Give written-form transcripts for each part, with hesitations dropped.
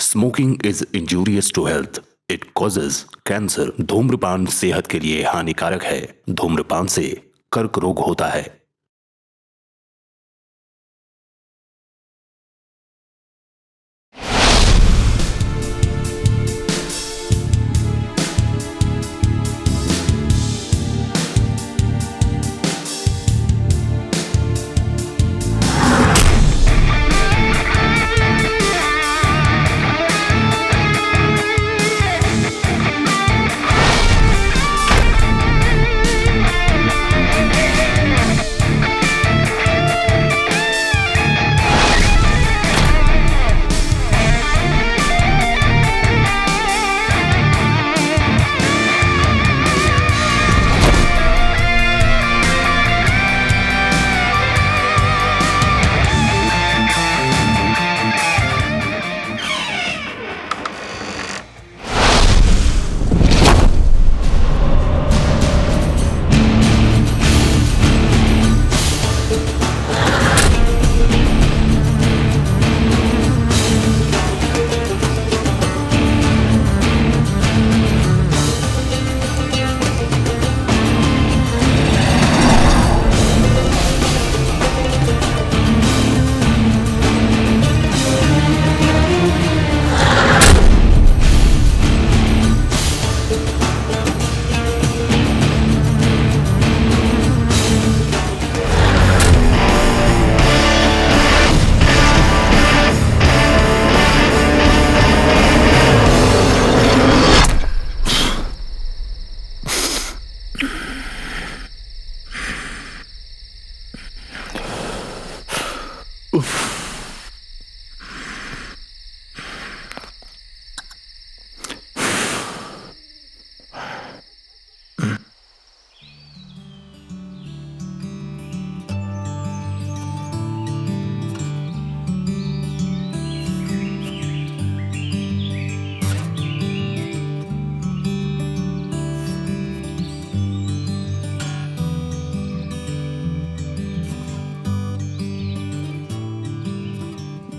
Smoking is injurious to health, it causes cancer. धूम्रपान सेहत के लिए हानिकारक है। धूम्रपान से कर्क रोग होता है।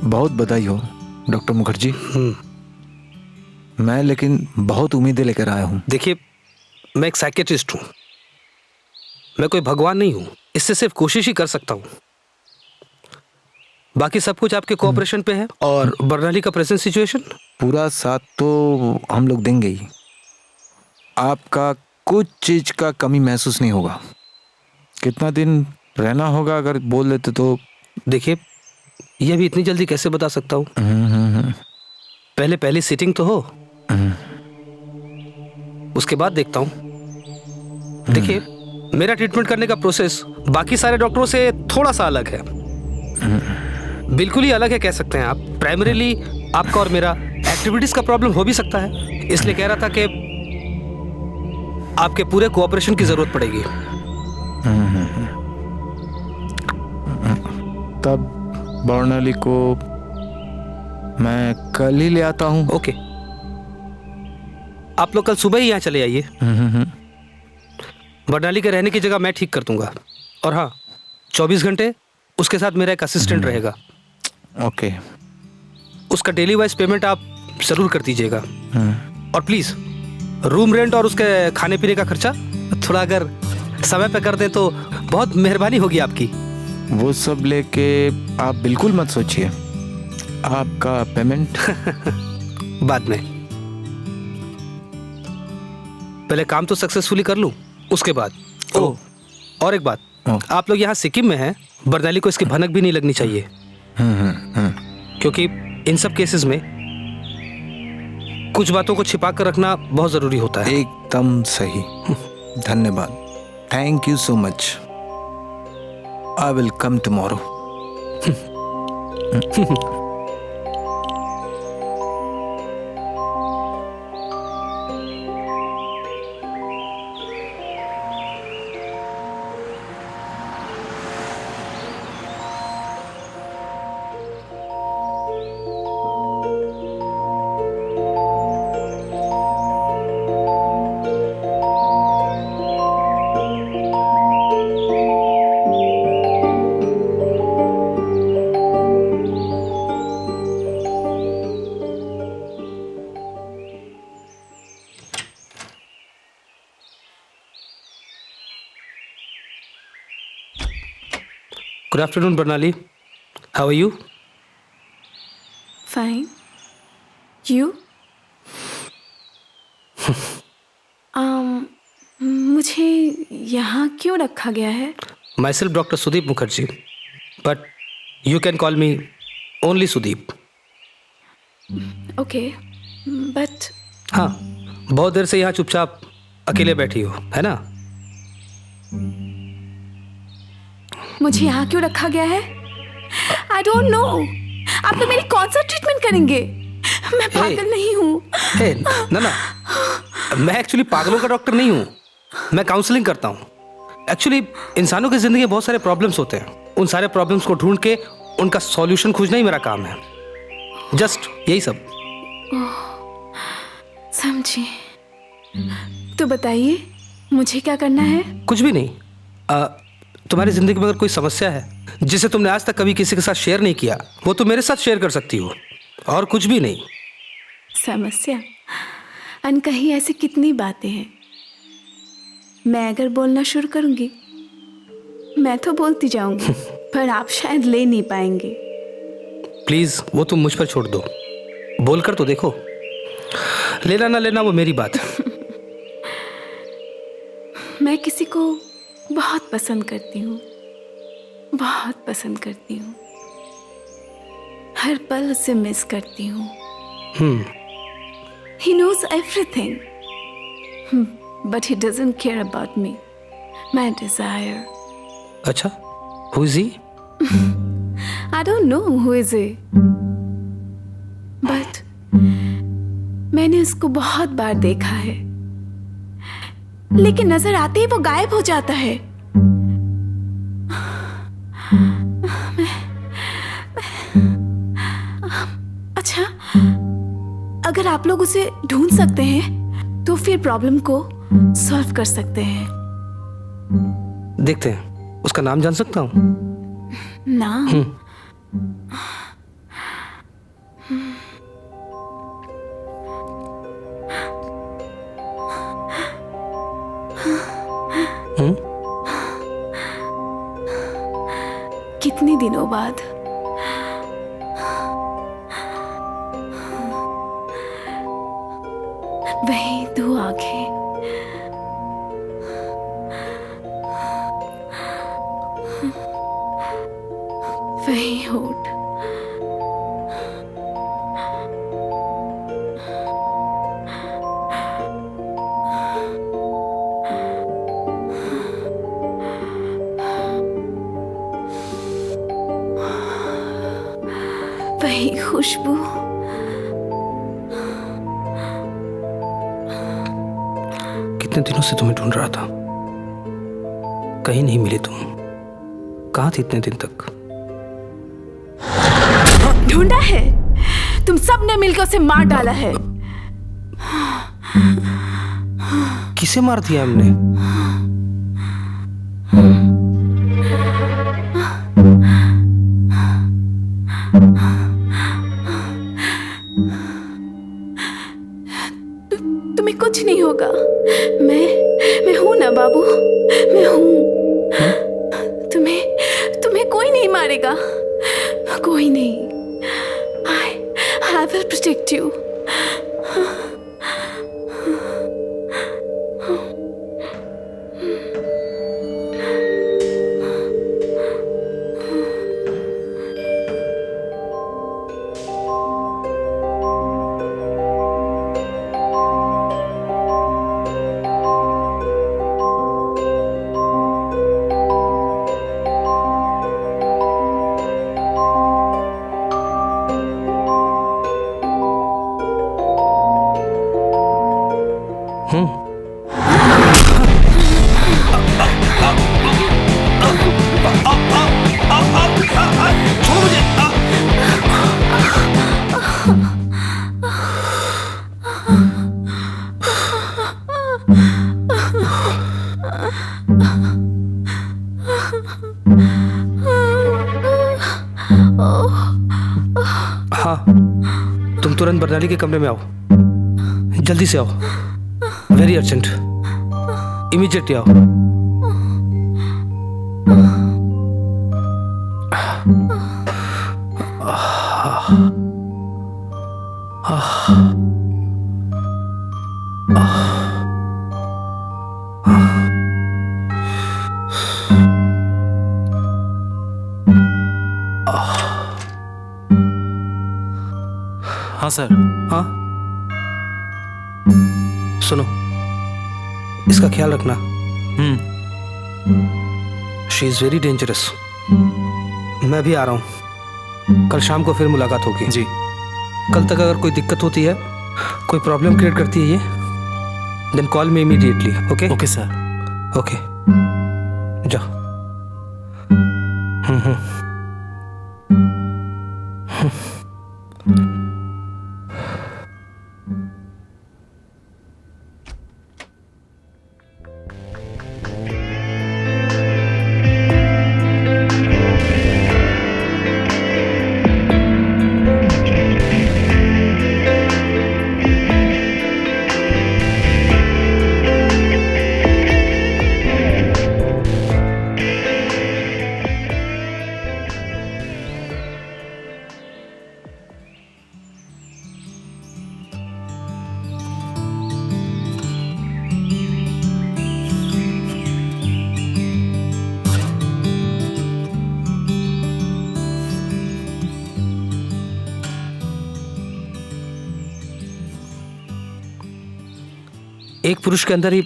बहुत बधाई हो डॉक्टर मुखर्जी। मैं लेकिन बहुत उम्मीदें लेकर आया हूँ। देखिए, मैं एक साइकियाट्रिस्ट हूँ, मैं कोई भगवान नहीं हूँ। इससे सिर्फ कोशिश ही कर सकता हूँ। बाकी सब कुछ आपके कोऑपरेशन पे है। और बर्नाली का प्रेजेंट सिचुएशन, पूरा साथ तो हम लोग देंगे ही। आपका कुछ चीज का कमी महसूस नहीं होगा। कितना दिन रहना होगा अगर बोल देते तो? देखिए, ये भी इतनी जल्दी कैसे बता सकता हूँ। पहले पहली सीटिंग तो हो, उसके बाद देखता हूँ। देखिए, मेरा ट्रीटमेंट करने का प्रोसेस बाकी सारे डॉक्टरों से थोड़ा सा अलग है। बिल्कुल ही अलग है कह सकते हैं आप। प्राइमरीली आपका और मेरा एक्टिविटीज का प्रॉब्लम हो भी सकता है, इसलिए कह रहा था कि आपके पूरे कोऑपरेशन की जरूरत पड़ेगी। तब बर्नाली को मैं कल ही ले आता हूँ। ओके, आप लोग कल सुबह ही यहाँ चले आइए। बर्नाली के रहने की जगह मैं ठीक कर दूंगा। और हाँ, 24 घंटे उसके साथ मेरा एक असिस्टेंट रहेगा। ओके। उसका डेली वाइज पेमेंट आप जरूर कर दीजिएगा। और प्लीज रूम रेंट और उसके खाने पीने का खर्चा थोड़ा अगर समय पे कर दें तो बहुत मेहरबानी होगी आपकी। वो सब लेके आप बिल्कुल मत सोचिए। आपका पेमेंट बाद में, पहले काम तो सक्सेसफुली कर लूं, उसके बाद। और एक बात, आप लोग यहाँ सिक्किम में हैं, बर्नाली को इसकी भनक भी नहीं लगनी चाहिए। क्योंकि इन सब केसेस में कुछ बातों को छिपा कर रखना बहुत जरूरी होता है। एकदम सही। धन्यवाद। Thank you so much. I will come tomorrow. Good afternoon, Barnali. How are you? Fine. You? मुझे यहाँ क्यों रखा गया है? Myself, Dr. Sudeep Mukherjee. But you can call me only Sudeep. Okay, but हाँ, बहुत देर से यहाँ चुपचाप अकेले बैठी हो, है ना? मुझे यहाँ क्यों रखा गया है? I don't know. आप लोग मेरी कौन सा ट्रीटमेंट करेंगे? मैं पागल नहीं हूँ। हे, ना, मैं एक्चुअली पागलों का डॉक्टर नहीं हूँ। मैं काउंसलिंग करता हूँ। एक्चुअली इंसानों की ज़िंदगी में बहुत सारे प्रॉब्लम्स होते हैं। उन सारे प्रॉब्लम्स को ढूंढ के उनका सॉल्यूशन खोजना ही मेरा काम है। जस्ट यही सब। समझी। तो बताइए, मुझे क्या करना है? कुछ भी नहीं। तुम्हारी ज़िंदगी में अगर कोई समस्या है जिसे तुमने आज तक कभी किसी के साथ शेयर नहीं किया, वो तुम मेरे साथ शेयर कर सकती हो, और कुछ भी नहीं। समस्या? अनकही ऐसी कितनी बातें हैं। मैं अगर बोलना शुरू करूंगी, मैं तो बोलती जाऊंगी, पर आप शायद ले नहीं पाएंगे। प्लीज़ वो तुम मुझ पर छोड़ दो। बोलकर तो देखो। लेना ना लेना वो मेरी बात है। मैं किसी को बहुत पसंद करती हूँ, बहुत पसंद करती हूँ। हर पल उसे मिस करती हूँ। He knows everything, but he doesn't care about me, my desire. अच्छा, who is he? I don't know who is he, but मैंने उसको बहुत बार देखा है, लेकिन नजर आते ही वो गायब हो जाता है। अच्छा, अगर आप लोग उसे ढूंढ सकते हैं तो फिर प्रॉब्लम को सॉल्व कर सकते हैं। देखते हैं। उसका नाम जान सकता हूँ? नाम? कितने दिनों बाद वही दो आंखें, वही होठ, वही खुशबू। कितने दिनों से तुम्हें ढूंढ रहा था, कहीं नहीं मिली तुम। कहाँ थी इतने दिन तक? ढूंढा है? तुम सब ने मिलकर उसे मार डाला है। किसे मार दिया हमने? तुम्हें कुछ नहीं होगा। मैं हूं ना बाबू, मैं हूं। तुम्हें कोई नहीं मारेगा, कोई नहीं। I will protect you. हाँ, तुम तुरंत बरनाली के कमरे में आओ। जल्दी से आओ, वेरी अर्जेंट, इमीडिएटली आओ। हाँ सर। हाँ, सुनो, इसका ख्याल रखना। She is very dangerous. मैं भी आ रहा हूँ, कल शाम को फिर मुलाकात होगी। जी। कल तक अगर कोई दिक्कत होती है, कोई प्रॉब्लम क्रिएट करती है ये, then call me immediately. Okay? Okay sir. Okay, जाओ। एक पुरुष के अंदर ही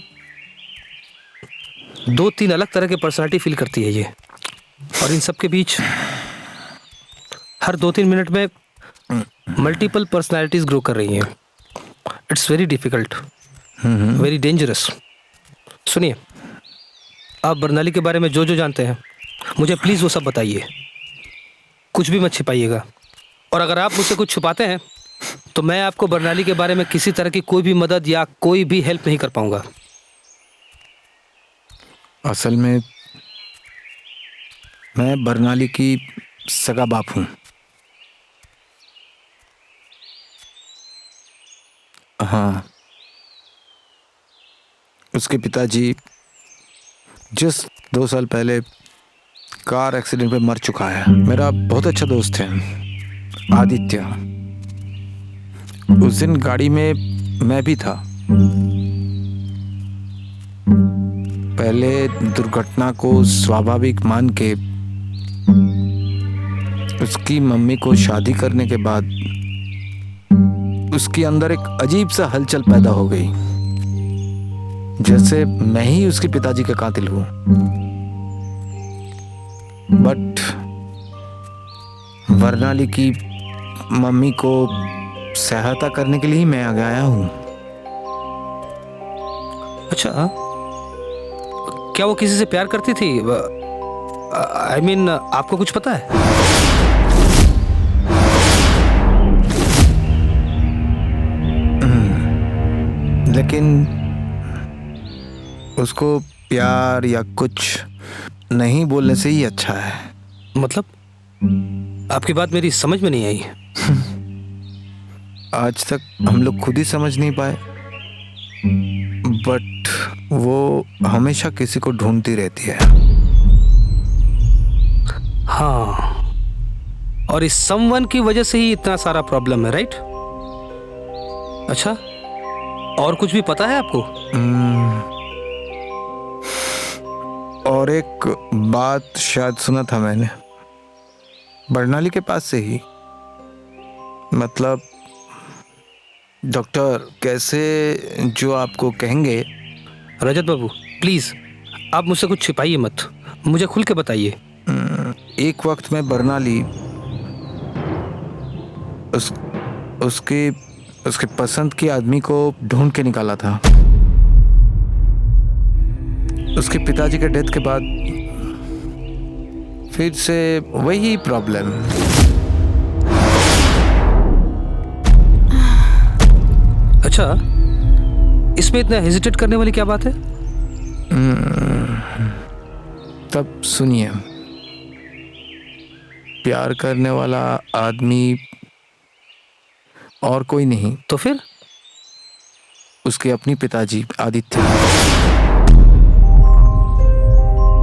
2-3 अलग तरह के पर्सनालिटी फील करती है ये, और इन सब के बीच हर 2-3 मिनट में मल्टीपल पर्सनालिटीज ग्रो कर रही हैं। It's very difficult, very dangerous. सुनिए, आप बर्नाली के बारे में जो जो जानते हैं मुझे प्लीज़ वो सब बताइए, कुछ भी मत छिपाइएगा। और अगर आप मुझसे कुछ छुपाते हैं तो मैं आपको बर्नाली के बारे में किसी तरह की कोई भी मदद या कोई भी हेल्प नहीं कर पाऊंगा। असल में मैं बर्नाली की सगा बाप हूँ। हाँ, उसके पिताजी जिस 2 साल पहले कार एक्सीडेंट में मर चुका है। मेरा बहुत अच्छा दोस्त है आदित्य। उस दिन गाड़ी में मैं भी था। पहले दुर्घटना को स्वाभाविक मान के उसकी मम्मी को शादी करने के बाद उसके अंदर एक अजीब सा हलचल पैदा हो गई, जैसे मैं ही उसके पिताजी का कातिल हूं। बट बर्नाली की मम्मी को सहायता करने के लिए ही मैं आगे आया हूं। अच्छा, क्या वो किसी से प्यार करती थी? आई मीन, आपको कुछ पता है? लेकिन उसको प्यार या कुछ नहीं बोलने से ही अच्छा है। मतलब, आपकी बात मेरी समझ में नहीं आई। आज तक हम लोग खुद ही समझ नहीं पाए, बट वो हमेशा किसी को ढूंढती रहती है। हाँ, और इस समवन की वजह से ही इतना सारा प्रॉब्लम है, राइट? अच्छा, और कुछ भी पता है आपको? और एक बात शायद सुना था मैंने बर्नाली के पास से ही। मतलब डॉक्टर कैसे जो आपको कहेंगे। रजत बाबू, प्लीज आप मुझसे कुछ छिपाइए मत, मुझे खुल के बताइए। एक वक्त में बर्नाली उसके पसंद के आदमी को ढूंढ के निकाला था। उसके पिताजी के डेथ के बाद फिर से वही प्रॉब्लम। अच्छा, इसमें इतना हेजिटेट करने वाली क्या बात है? तब सुनिए, प्यार करने वाला आदमी और कोई नहीं तो फिर? उसके अपने पिताजी आदित्य।